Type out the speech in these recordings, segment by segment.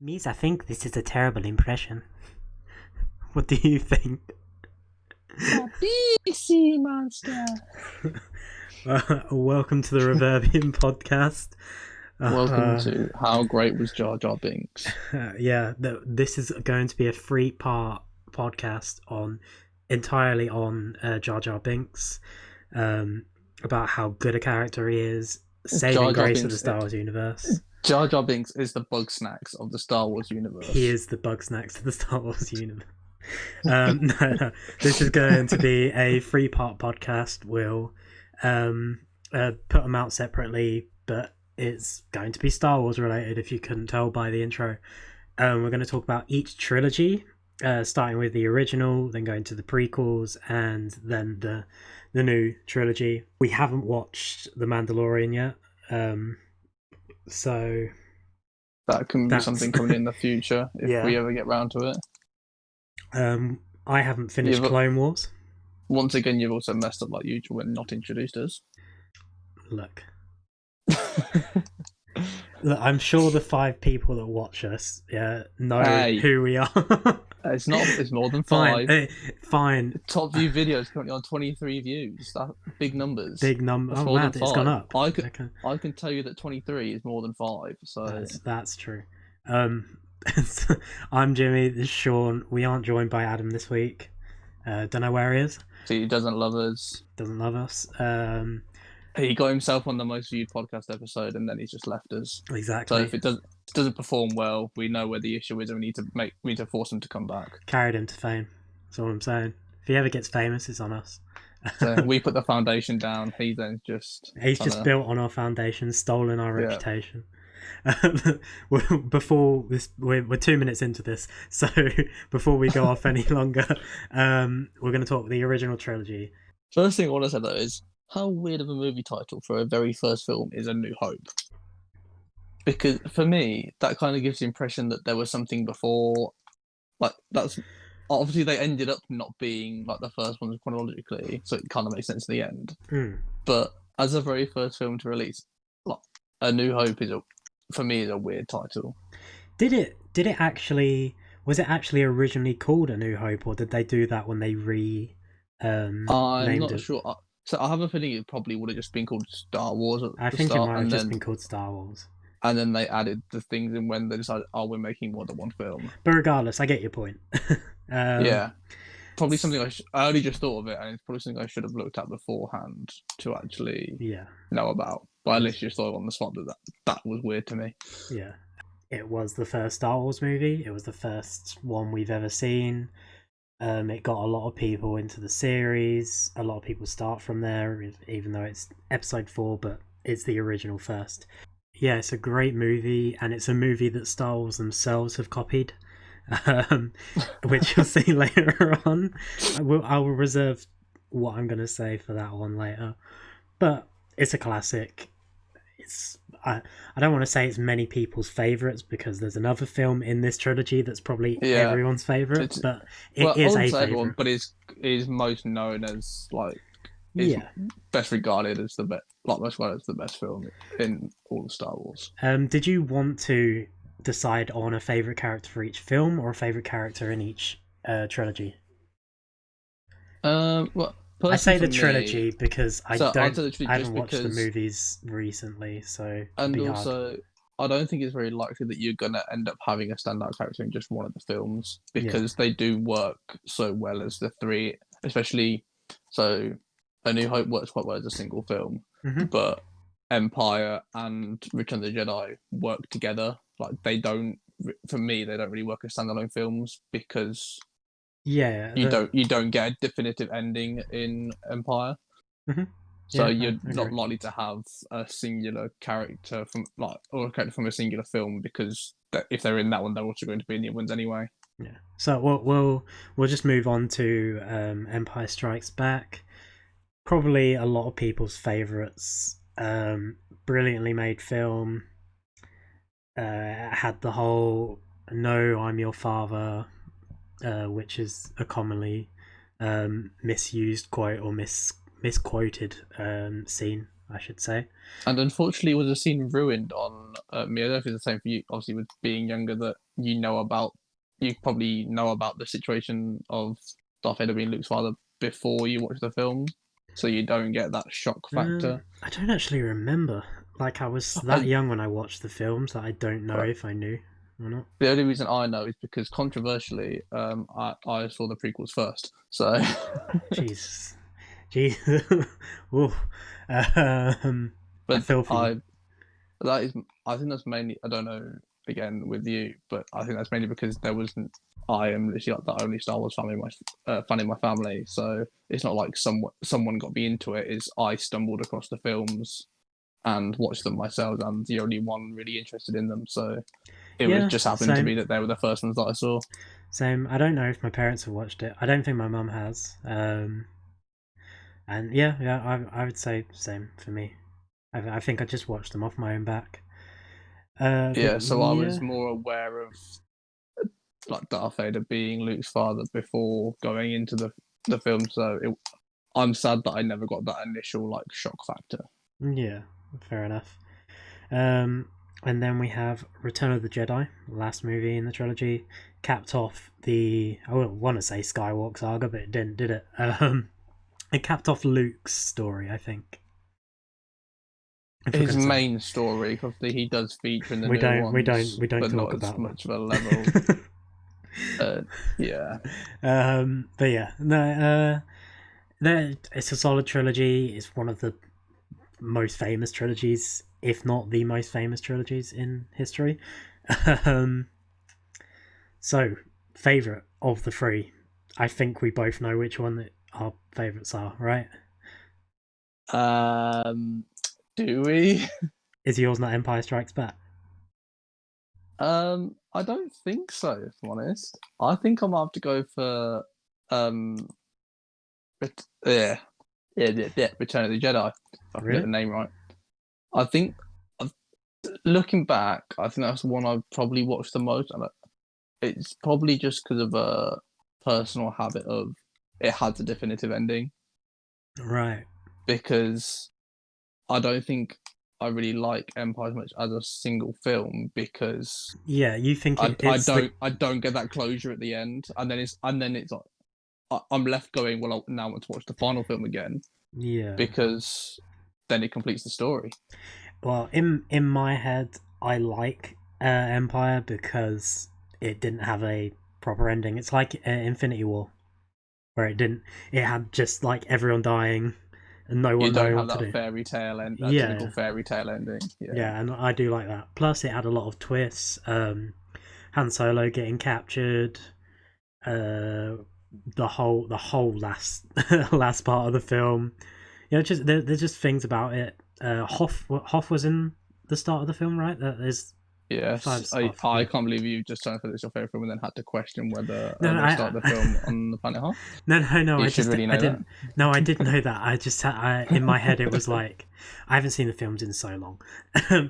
Mies, I think this is a terrible impression. What do you think? A big sea monster. Welcome to the Reverbium podcast. Welcome to How Great Was Jar Jar Binks? This is going to be a 3-part podcast entirely on Jar Jar Binks, about how good a character he is, saving grace of the Star Wars universe. Jar Jar Binks is the bug snacks of the Star Wars universe. He is the bug snacks of the Star Wars universe. No. This is going to be a 3-part podcast. We'll put them out separately, but it's going to be Star Wars related, if you couldn't tell by the intro. We're going to talk about each trilogy, starting with the original, then going to the prequels, and then the new trilogy. We haven't watched The Mandalorian yet, so that can be something coming in the future if we ever get round to it. I haven't finished Clone Wars. Once again, you've also messed up like usual and not introduced us. Look, I'm sure the 5 people that watch us know who we are. It's more than 5. Fine. Top view videos currently on 23 views. That's big numbers. Big number. Oh man, it's gone up. I can tell you that 23 is more than 5. So that's true. I'm Jimmy. This is Sean. We aren't joined by Adam this week. Don't know where he is. See, he doesn't love us. Doesn't love us. He got himself on the most viewed podcast episode, and then he's just left us. Exactly. So if it doesn't perform well, we know where the issue is, and we need to force him to come back. Carried him to fame. That's all I'm saying. If he ever gets famous, it's on us. So we put the foundation down. He's just built on our foundation, stolen our reputation. Before this, we're 2 minutes into this, so before we go off any longer, we're going to talk the original trilogy. First thing I want to say though is how weird of a movie title for a very first film is A New Hope, because for me that kind of gives the impression that there was something before. Like, that's obviously they ended up not being like the first ones chronologically, so it kind of makes sense in the end. But as a very first film to release, like, A New Hope for me is a weird title. Was it actually originally called A New Hope, or did they do that when they I'm not sure. So I have a feeling it probably would have just been called Star Wars at I the think start, it might have just been called Star Wars. And then they added the things in when they decided, we're making more than one film. But regardless, I get your point. Yeah. Probably something I only just thought of it, and it's probably something I should have looked at beforehand to actually know about. But I literally just thought on the spot that was weird to me. Yeah. It was the first Star Wars movie. It was the first one we've ever seen. It got a lot of people into the series. A lot of people start from there, even though it's episode 4, but it's the original first. Yeah, it's a great movie, and it's a movie that Star Wars themselves have copied, which you'll see later on. I will reserve what I'm going to say for that one later. But it's a classic. I don't want to say it's many people's favourites, because there's another film in this trilogy that's probably everyone's favourite, but it is a favourite. But is most known as best regarded as the best, most regarded as the best film in all of Star Wars. Did you want to decide on a favourite character for each film, or a favourite character in each trilogy? Well, I say the trilogy because I haven't watched the movies recently, and also I don't think it's very likely that you're gonna end up having a standout character in just one of the films, because they do work so well as the 3, especially. So A New Hope works quite well as a single film, but Empire and Return of the Jedi work together. Like, for me, they don't really work as standalone films, because you don't get a definitive ending in Empire. So you're not likely to have a singular character from a character from a singular film, because if they're in that one, they're also going to be in the other ones anyway. Yeah. So we'll just move on to Empire Strikes Back. Probably a lot of people's favourites. Brilliantly made film. Had the whole "No, I'm your father," which is a commonly misused quote or misquoted scene I should say. And unfortunately, was a scene ruined on me. I don't know if it's the same for you. Obviously, with being younger, that you probably know about the situation of Darth Vader being Luke's father before you watch the film, so you don't get that shock factor. I don't actually remember. Like, I was that I, young when I watched the films that I don't know right. if I knew or not. The only reason I know is because controversially, I saw the prequels first. So, Jesus. Jesus. Ooh. I but feel for you. I think that's mainly, I don't know, again with you, but I think that's mainly because I am literally like the only Star Wars fan in my family, so it's not like someone got me into it. Is I stumbled across the films and watched them myself, and the only one really interested in them. So it was Yeah, just happened to same. be that they were the first ones that I saw. Same. I don't know if my parents have watched it. I don't think my mum has. And yeah, I would say same for me. I think I just watched them off my own back. But Yeah, so I yeah, was more aware of like Darth Vader being Luke's father before going into the film. So I'm sad that I never got that initial like shock factor. yeah, fair enough. Um, and then we have Return of the Jedi, last movie in the trilogy, capped off I wouldn't want to say Skywalker saga, but it didn't, did it? It capped off Luke's story, I think. If we're His gonna say main story, obviously, he does feature in the we new don't, we don't, ones, we don't but talk not as about much of a level. that. Yeah, But yeah, no, it's a solid trilogy. It's one of the most famous trilogies, if not the most famous trilogies in history. um, so, favorite of the three. I think we both know which one that our favorites are, right? do we? Is yours not Empire Strikes Back? I don't think so. If I'm honest, I think I might have to go for um, yeah, yeah, Return of the Jedi. If I can get Really? the name right. I think, looking back, I think that's the one I've probably watched the most, and it's probably just because of a personal habit of it had a definitive ending. Right. Because I don't think I really like Empire as much as a single film because Yeah, you think it's the I don't get that closure at the end, and then it's like I'm left going, well, I now want to watch the final film again yeah. because then it completes the story. Well, in my head, I like Empire because it didn't have a proper ending. It's like Infinity War, where it had just like everyone dying and no You one don't knowing have what to that do. fairy tale end, that typical Yeah, fairy tale ending. Yeah, yeah, and I do like that. Plus, it had a lot of twists. Han Solo getting captured. Uh, the whole last last part of the film. Just there's just things about it. Hoff was in the start of the film, right? There's yes. five I off. I Yeah. can't believe you just turned for this your favorite film and then had to question whether No, no, they start the I film on the planet Hoth. no. You should really I know that. didn't. No, I did know that. I just in my head it was like I haven't seen the films in so long,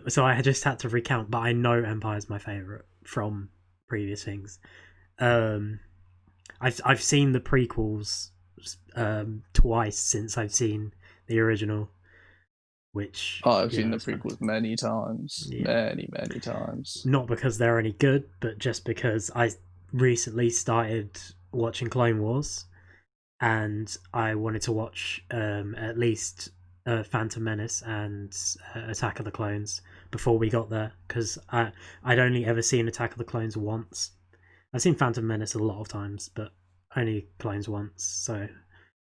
so I just had to recount. But I know Empire's my favorite from previous things. Um, I've seen the prequels twice since I've seen the original, which Oh, I've seen the it's fun. prequels many times, Yeah, many times. not because they're any good, but just because I recently started watching Clone Wars, and I wanted to watch at least Phantom Menace and Attack of the Clones before we got there, because I'd only ever seen Attack of the Clones once. I've seen Phantom Menace a lot of times, but only Clones once. So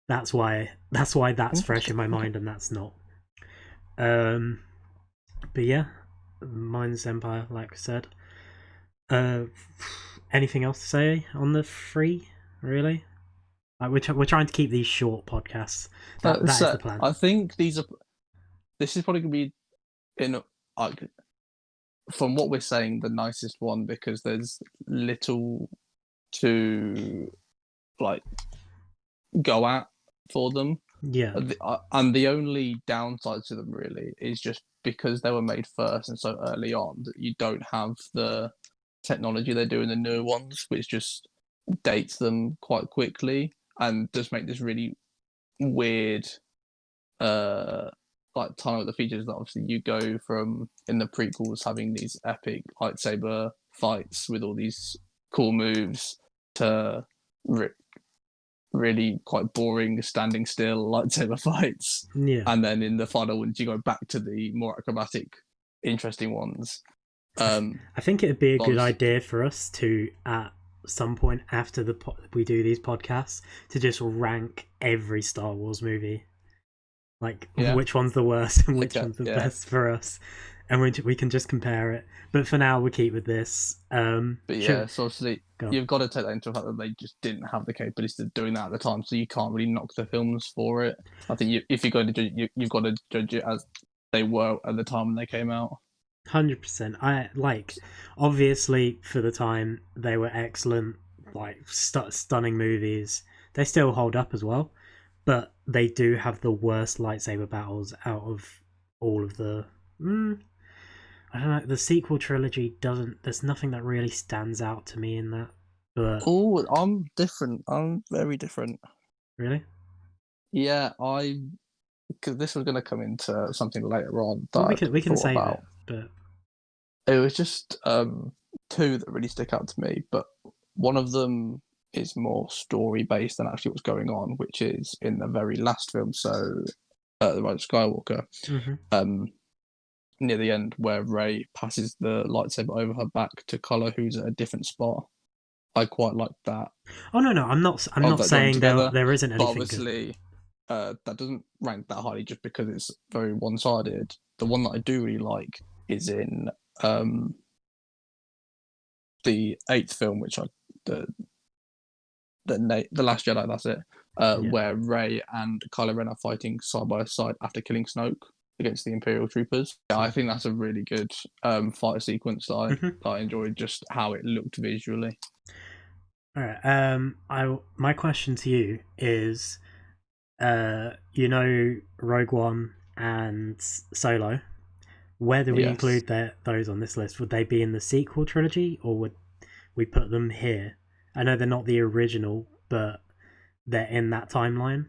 that's fresh in my mind, and that's not. Um, but yeah, mine's Empire, like I said. Uh, Anything else to say on the free? Really? Like we're trying to keep these short podcasts. That is the So plan. I think this is probably gonna be in like from what we're saying the nicest one because there's little to like go at for them. Yeah, And the only downside to them really is just because they were made first and so early on that you don't have the technology they do in the newer ones, which just dates them quite quickly and does make this really weird uh like ton of the features that obviously you go from in the prequels having these epic lightsaber fights with all these cool moves to really quite boring standing still lightsaber fights. Yeah. And then in the final ones, you go back to the more acrobatic, interesting ones. I think it'd be a good obviously- idea for us to, at some point after we do these podcasts, to just rank every Star Wars movie, like Yeah. which one's the worst and which Okay, one's the yeah. best for us, and we can just compare it. But for now, we'll keep with this. But yeah, so obviously Go on. you've got to take that into account that they just didn't have the capability of doing that at the time, so you can't really knock the films for it. I think if you're going to judge, you've got to judge it as they were at the time when they came out. 100%. I like, obviously for the time they were excellent, like stunning movies. They still hold up as well, but they do have the worst lightsaber battles out of all of the. I don't know. The sequel trilogy doesn't. There's nothing that really stands out to me in that. But Oh, I'm different. I'm very different. really, Yeah, because this was going to come into something later on that well, we can thought save about. it. But It was just two that really stick out to me, but one of them is more story based than actually what's going on, which is in the very last film. So, the Rise of Skywalker, near the end, where Rey passes the lightsaber over her back to Kylo, who's at a different spot. I quite like that. oh no, I'm not that saying together, there isn't anything. but obviously, that doesn't rank that highly just because it's very one sided. The one that I do really like is in the 8th film, which the Last Jedi. That's it. Where Rey and Kylo Ren are fighting side by side after killing Snoke against the Imperial troopers. Yeah, I think that's a really good fight sequence that I enjoyed, just how it looked visually. All right. My question to you is, Rogue One and Solo. Where do we include those on this list? Would they be in the sequel trilogy, or would we put them here? I know they're not the original, but they're in that timeline.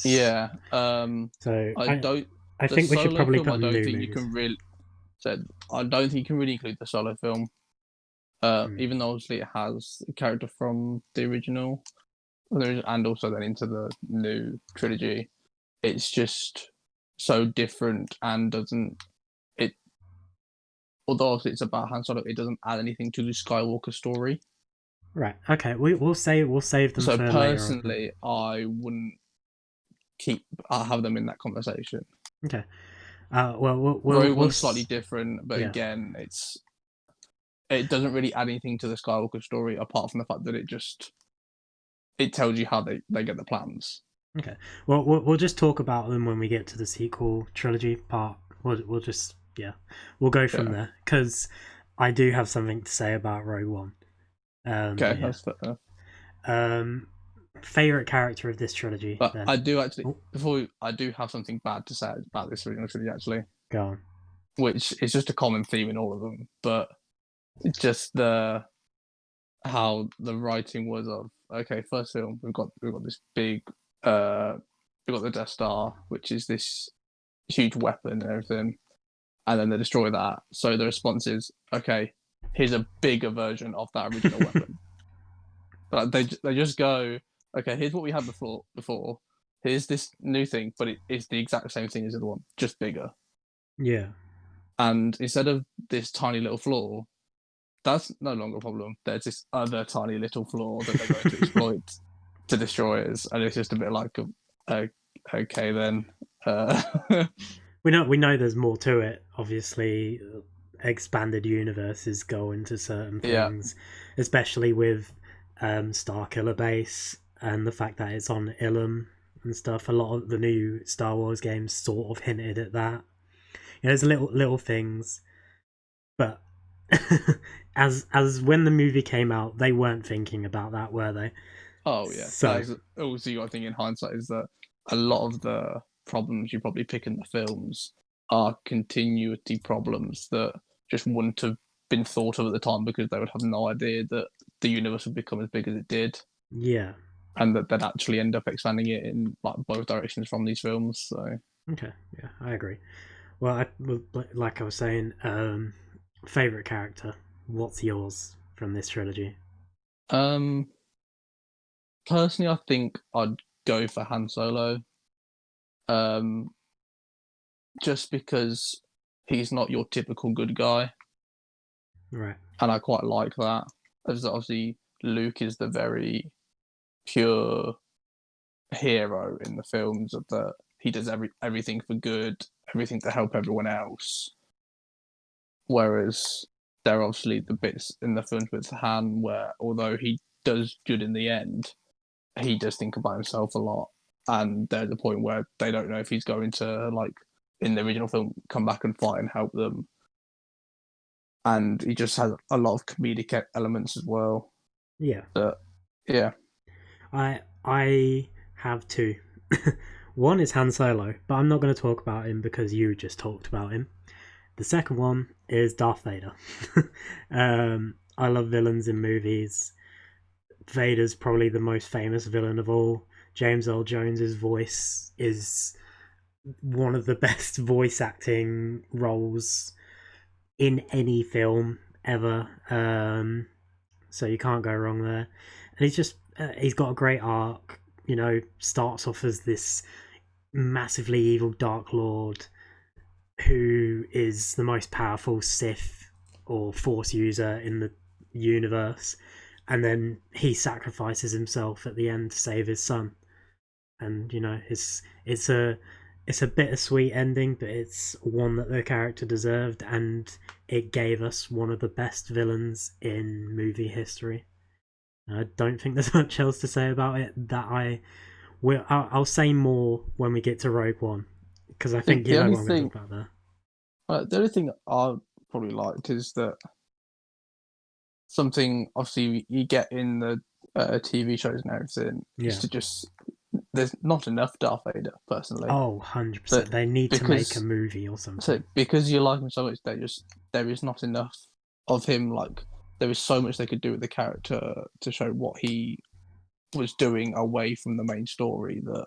Yeah. So I think we should probably film, put I don't new think movies. you can really. I don't think you can really include the Solo film, even though obviously it has a character from the original, and also then into the new trilogy. It's just so different and doesn't it. Although obviously it's about Han Solo, it doesn't add anything to the Skywalker story. Right. Okay. We'll save them So for later on. personally, I wouldn't have them in that conversation. Okay. Rogue One's slightly different, but again, it doesn't really add anything to the Skywalker story apart from the fact that it tells you how they get the plans. Okay. Well, we'll just talk about them when we get to the sequel trilogy part. We'll just we'll go from there, because I do have something to say about Rogue One. Okay, that's fair. Favorite character of this trilogy. But then. I do actually I do have something bad to say about this original trilogy actually. Go on. Which is just a common theme in all of them, but it's just how the writing was of first film we've got this big we've got the Death Star, which is this huge weapon and everything, and then they destroy that. So the response is, okay, here's a bigger version of that original weapon. But they just go, okay, here's what we had before. Here's this new thing, but it is the exact same thing as the other one, just bigger. Yeah. And instead of this tiny little flaw, that's no longer a problem. There's this other tiny little flaw that they're going to exploit to destroy us, and it's just a bit like, okay then. We know there's more to it. Obviously, expanded universes go into certain things, especially with Starkiller Base and the fact that it's on Ilum and stuff. A lot of the new Star Wars games sort of hinted at that. There's little things, but as when the movie came out, they weren't thinking about that, were they? Oh yeah. So also you got to think in hindsight is that a lot of the problems you probably pick in the films are continuity problems that just wouldn't have been thought of at the time because they would have no idea that the universe would become as big as it did. Yeah. and that they'd actually end up expanding it in like both directions from these films. So Okay, yeah, I agree. Well, like I was saying, favorite character. What's yours from this trilogy? um, personally, I think I'd go for Han Solo. Um, just because he's not your typical good guy, Right. and I quite like that. As obviously Luke is the very pure hero in the films of that he does everything for good, everything to help everyone else. Whereas there are obviously the bits in the films with Han where although he does good in the end, he does think about himself a lot. And there's a point where they don't know if he's going to, like in the original film, come back and fight and help them. And he just has a lot of comedic elements as well. Yeah. But yeah. I have two. One is Han Solo, but I'm not going to talk about him because you just talked about him. The second one is Darth Vader. I love villains in movies. Vader's probably the most famous villain of all. James Earl Jones's voice is one of the best voice acting roles in any film ever. So you can't go wrong there. And he's got a great arc. You know, starts off as this massively evil Dark Lord who is the most powerful Sith or Force user in the universe, and then he sacrifices himself at the end to save his son. And you know, it's a bittersweet ending, but it's one that the character deserved, and it gave us one of the best villains in movie history. I don't think there's much else to say about it. I'll say more when we get to Rogue One, because I think you know what I'm going to talk about there. The only thing I probably liked is that something obviously you get in the TV shows and everything is to just there's not enough Darth Vader personally. Oh, 100%. They need to make a movie or something. So because you like him so much, there is not enough of him. Like there is so much they could do with the character to show what he was doing away from the main story that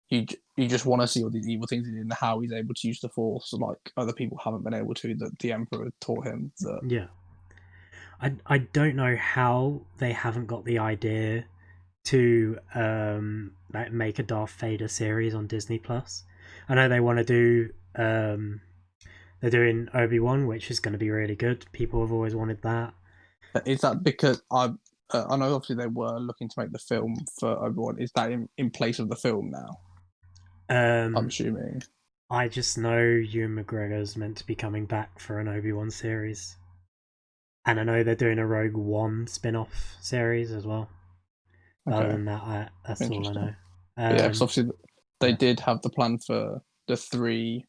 you just want to see all these evil things he did and how he's able to use the Force like other people haven't been able to, that the Emperor taught him. Yeah. I don't know how they haven't got the idea to like make a Darth Vader series on Disney Plus. I know they want to do they're doing Obi-Wan, which is going to be really good. People have always wanted that. Is that because I know obviously they were looking to make the film for Obi-Wan. Is that in place of the film now? I'm assuming. I just know Ewan McGregor's meant to be coming back for an Obi-Wan series. And I know they're doing a Rogue One spin-off series as well. Okay. Other than that, that's all I know. Yeah, because obviously they did have the plan for the 3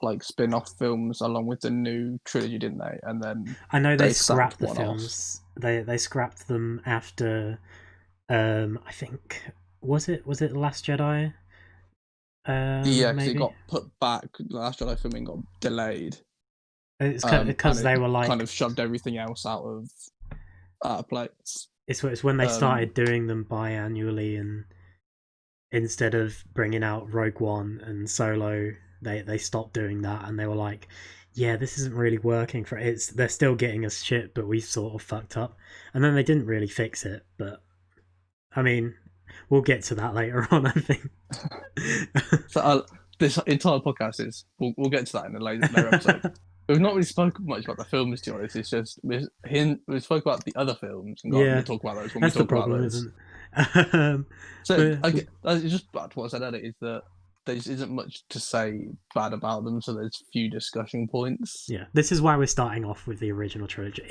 like spin-off films along with the new trilogy, didn't they? And then I know they scrapped the films. They scrapped them after I think was it The Last Jedi? Yeah, because it got put back. The Last Jedi filming got delayed. It's because they were like kind of shoved everything else out of place. It's when they started doing them biannually, and instead of bringing out Rogue One and Solo, they stopped doing that, and they were like, yeah, this isn't really working for it. They're still getting us shit, but we sort of fucked up. And then they didn't really fix it, but I mean, we'll get to that later on, I think. So this entire podcast is we'll get to that in a later episode. We've not really spoken much about the films, to be honest. It's just we spoke about the other films and we'll talk about those when that's we talk the problem, about those. Isn't it? It's just back to what I said earlier, is that there isn't much to say bad about them, so there's few discussion points. Yeah, this is why we're starting off with the original trilogy.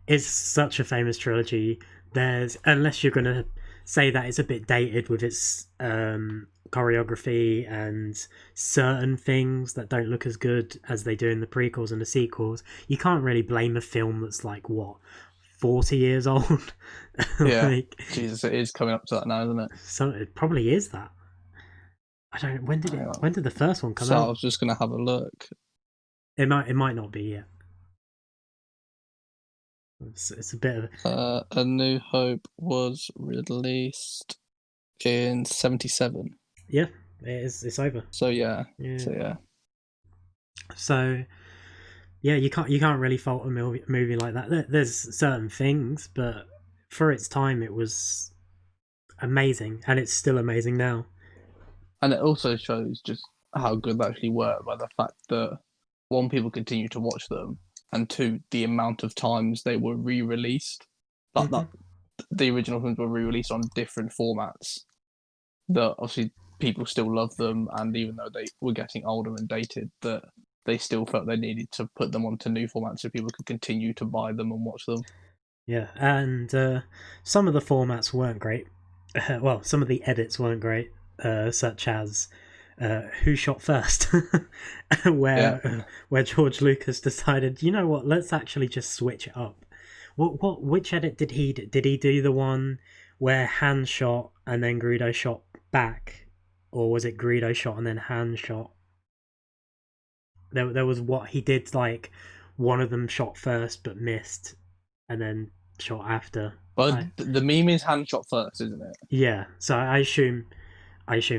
It's such a famous trilogy. Unless you're gonna say that it's a bit dated with its choreography and certain things that don't look as good as they do in the prequels and the sequels, you can't really blame a film that's like 40 years old. Yeah, Jesus, it is coming up to that now, isn't it? So it probably is that. I don't. When did the first one come out? I was just gonna have a look. It might not be yet. It's a bit of A New Hope was released in 77. yeah. It's over. So yeah. Yeah. So yeah. So yeah, you can't really fault a movie like that. There's certain things, but for its time, it was amazing, and it's still amazing now. And it also shows just how good they actually were by the fact that one, people continue to watch them, and two, the amount of times they were re-released. Like Mm-hmm. that, the original films were re-released on different formats. That obviously people still love them, and even though they were getting older and dated, that they still felt they needed to put them onto new formats so people could continue to buy them and watch them. Yeah, and some of the formats weren't great. Well, some of the edits weren't great, such as Who Shot First, Yeah, where George Lucas decided, you know what, let's actually just switch it up. Which edit did he do? Did he do the one where Han shot and then Greedo shot back, or was it Greedo shot and then Han shot? There was what he did, like one of them shot first but missed, and then shot after. but I, the meme is hand shot first, isn't it? yeah, so I assume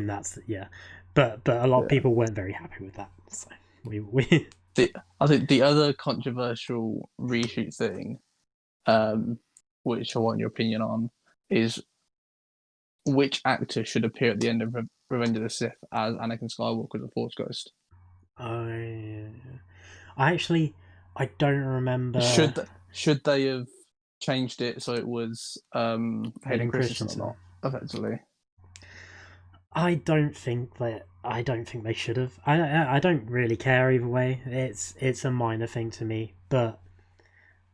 that's yeah, but a lot of Yeah. people weren't very happy with that. So we I think the other controversial reshoot thing, which I want your opinion on, is which actor should appear at the end of Revenge of the Sith as Anakin Skywalker, the Force Ghost. I I actually I don't remember Should they have changed it so it was Hayden Hayden Christensen or Christensen. not? Effectively, I don't think they should have. I don't really care either way. It's a minor thing to me, but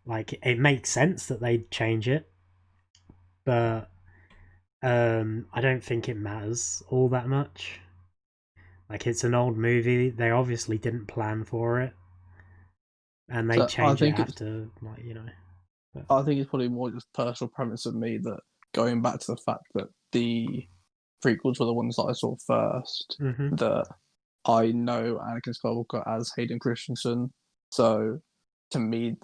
like it makes sense that they change it, but I don't think it matters all that much. Like it's an old movie. They obviously didn't plan for it, and they so change it after, like, you know. But, I think it's probably more just personal preference of me that going back to the fact that the prequels were the ones that I saw first, mm-hmm. that I know Anakin Skywalker as Hayden Christensen. So to me,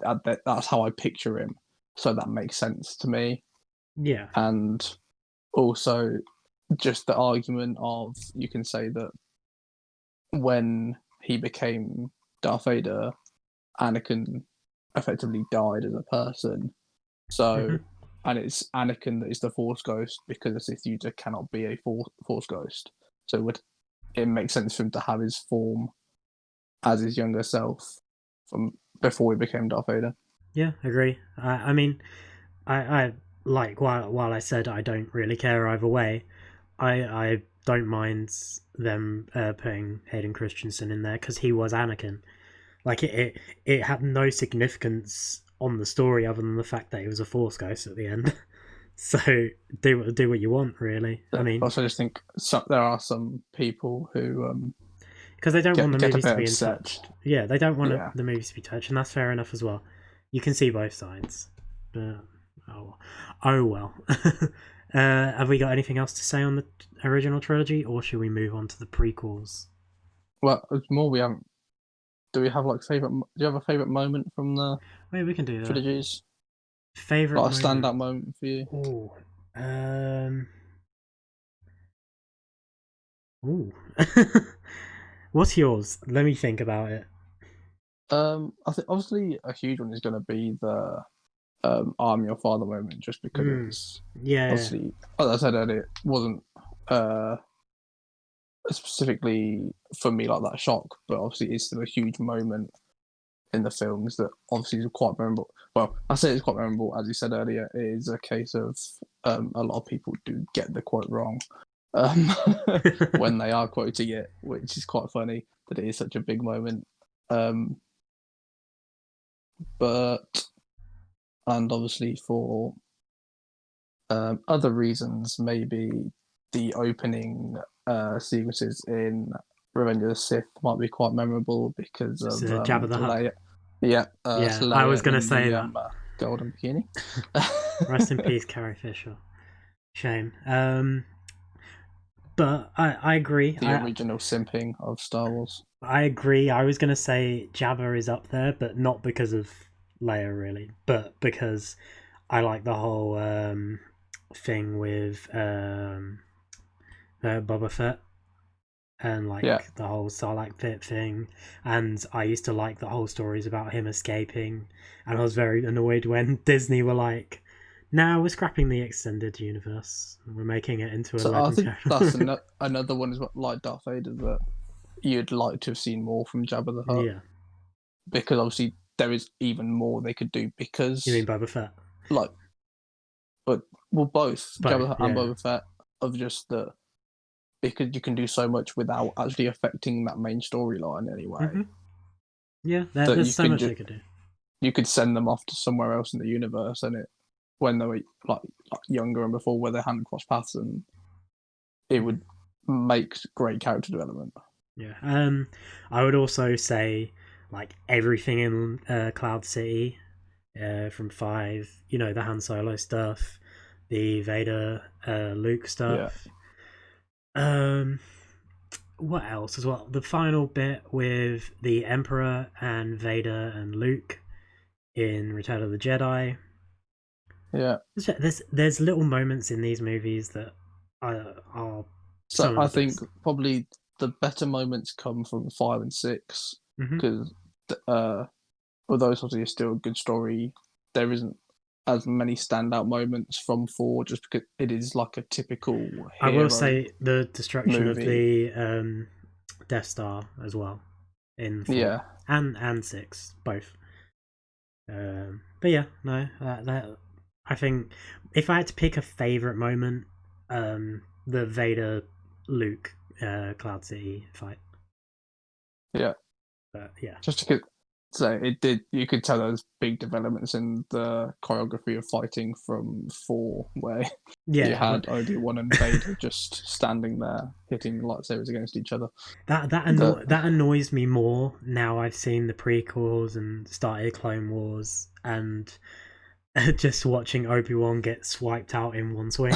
that's how I picture him. So that makes sense to me. Yeah. And also, just the argument of, you can say that when he became Darth Vader, Anakin effectively died as a person. So, Mm-hmm. and it's Anakin that is the Force Ghost because a Sith user cannot be a Force Ghost. So it makes sense for him to have his form as his younger self from before he became Darth Vader. Yeah, agree. I mean, I like while I said I don't really care either way, I don't mind them putting Hayden Christensen in there because he was Anakin. Like it had no significance on the story other than the fact that he was a Force ghost at the end. So do what you want, really. I mean, Also, I just think there are some people who because they don't want the get a movies to bit be upset. touched. Yeah, they don't want Yeah. the movies to be touched, and that's fair enough as well. You can see both sides, but oh well. Have we got anything else to say on the original trilogy, or should we move on to the prequels? Well, it's more we haven't. Do we have like favorite? Do you have a favorite moment from the Wait, we can do that. trilogies? Favorite Like a moment. standout moment for you? Oh, um, ooh. What's yours? Let me think about it. I think obviously a huge one is going to be the "I'm your father" moment, just because it's Yeah. obviously, as I said earlier, it wasn't uh specifically for me like that shock, but obviously it's still a huge moment in the films that obviously is quite memorable. Well, I say it's quite memorable, as you said earlier. It is a case of a lot of people do get the quote wrong um, when they are quoting it, which is quite funny that it is such a big moment. Um, but and obviously for other reasons, maybe the opening sequences in Revenge of the Sith might be quite memorable because It's of Jabba the Hutt. Leia. Yeah, Yeah, I was Leia gonna in say the that. golden bikini. Rest in peace, Carrie Fisher. Shame. But I agree. The original simping of Star Wars. I agree. I was gonna say Jabba is up there, but not because of Leia really, but because I like the whole thing with Boba Fett and Yeah. like the whole Sarlacc pit thing, and I used to like the whole stories about him escaping, and I was very annoyed when Disney were like, "Now we're scrapping the extended universe, we're making it into a So I think legendary." that's another one is what, like Darth Vader, that you'd like to have seen more from Jabba the Hutt, Yeah, because obviously there is even more they could do, you mean because Boba Fett? like, but well, both Jabba Both, the Hutt and yeah. Boba Fett, of just that, because you can do so much without actually affecting that main storyline anyway. Yeah, That there's you so can much just they could do. you could send them off to somewhere else in the universe, and it when they were like younger and before where they hadn't crossed paths, and it would make great character development. Yeah. I would also say like everything in Cloud City from 5, you know, the Han Solo stuff, the Vader Luke Yeah. stuff. Um, what else as well? The final bit with the Emperor and Vader and Luke in Return of the Jedi. Yeah. There's little moments in these movies that are So some of I the think best. probably the better moments come from 5 and 6, Mm-hmm. because although it's obviously still a good story, there isn't as many standout moments from 4, just because it is like a typical I will hero say the destruction of movie. the Death Star as well in 4 Yeah. and 6 both. But yeah, no, that I think if I had to pick a favorite moment, the Vader Luke Cloud City fight. Yeah. But yeah, Just because, so it did, you could tell there was big developments in the choreography of fighting from 4, where you yeah, had Obi-Wan and Vader just standing there hitting lightsabers against each other. that annoys me more now I've seen the prequels and started Clone Wars and just watching Obi-Wan get swiped out in one swing.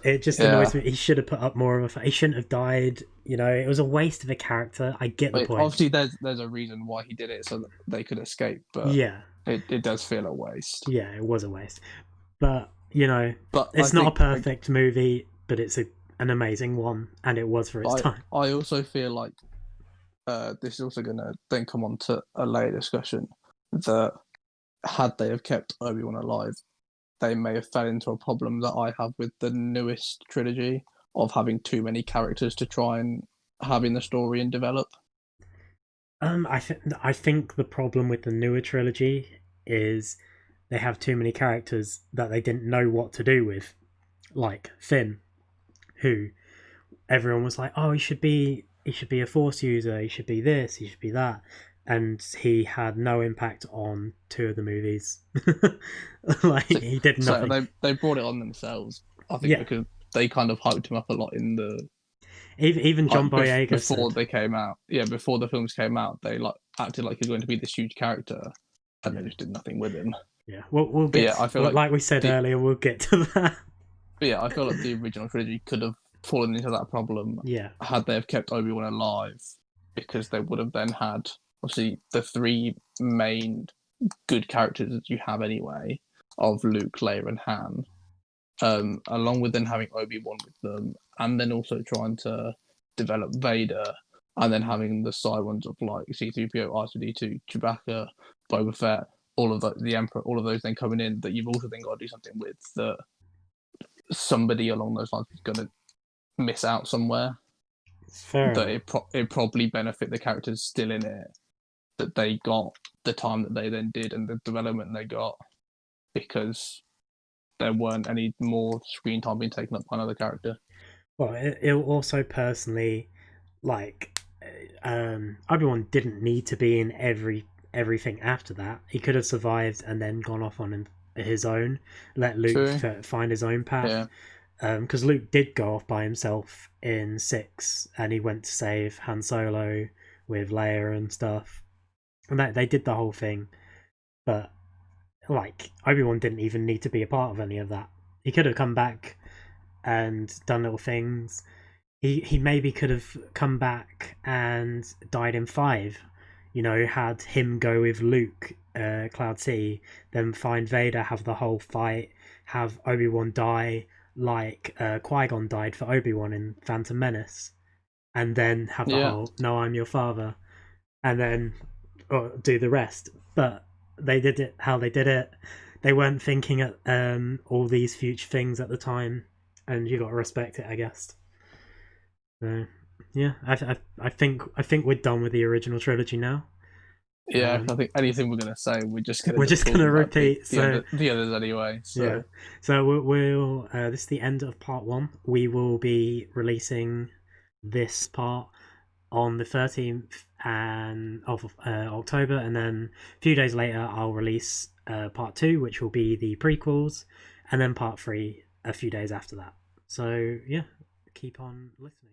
It just annoys Yeah. me. He should have put up more of a. He shouldn't have died. You know, it was a waste of a character. I get the point. Obviously, there's a reason why he did it, so that they could escape, but Yeah, it does feel a waste. yeah, it was a waste. But you know, But I it's not a think, perfect movie, but it's an amazing one, and it was for its time. I also feel like this is also going to then come on to a later discussion, that had they have kept Obi-Wan alive, they may have fell into a problem that I have with the newest trilogy, of having too many characters to try and have in the story and develop. I think the problem with the newer trilogy is they have too many characters that they didn't know what to do with, like Finn, who everyone was like, "Oh, he should be a Force user. He should be this. He should be that." And he had no impact on 2 of the movies. Like So, he did so nothing. they brought it on themselves, I think, Yeah, because they kind of hyped him up a lot in the even John Boyega before said, they came out. Yeah, before the films came out, they like acted like he was going to be this huge character, and yeah, they just did nothing with him. yeah. We'll But get yeah, I feel like like we said the earlier. We'll get to that. but yeah, I feel like the original trilogy could have fallen into that problem Yeah, had they have kept Obi-Wan alive, because they would have then had obviously the 3 main good characters that you have anyway, of Luke, Leia, and Han, along with then having Obi-Wan with them, and then also trying to develop Vader, and then having the side ones of like C-3PO, R2-D2, Chewbacca, Boba Fett, all of the Emperor, all of those then coming in, that you've also then got to do something with, that somebody along those lines is going to miss out somewhere. it's fair That enough. it probably benefit the characters still in it, that they got the time that they then did and the development they got, because there weren't any more screen time being taken up by another character. Well, it also personally like Obi-Wan didn't need to be in everything after that. He could have survived and then gone off on his own, let Luke True. find his own path. Yeah. Because Luke did go off by himself in 6, and he went to save Han Solo with Leia and stuff, and that they did the whole thing. But like Obi-Wan didn't even need to be a part of any of that. He could have come back and done little things. He maybe could have come back and died in 5. You know, had him go with Luke Cloud City, then find Vader, have the whole fight, have Obi-Wan die like Qui-Gon died for Obi-Wan in Phantom Menace, and then have the Yeah. whole "No, I'm your father," and then do the rest. But they did it how they did it. They weren't thinking at all these future things at the time, and you got to respect it, I guess. So, yeah, I think we're done with the original trilogy now. Yeah, I think anything we're gonna say, we're just gonna We're just gonna repeat. the others anyway. So yeah, so we'll this is the end of part 1. We will be releasing this part on the 13th of October, and then a few days later I'll release part 2, which will be the prequels, and then part 3 a few days after that. So yeah, keep on listening.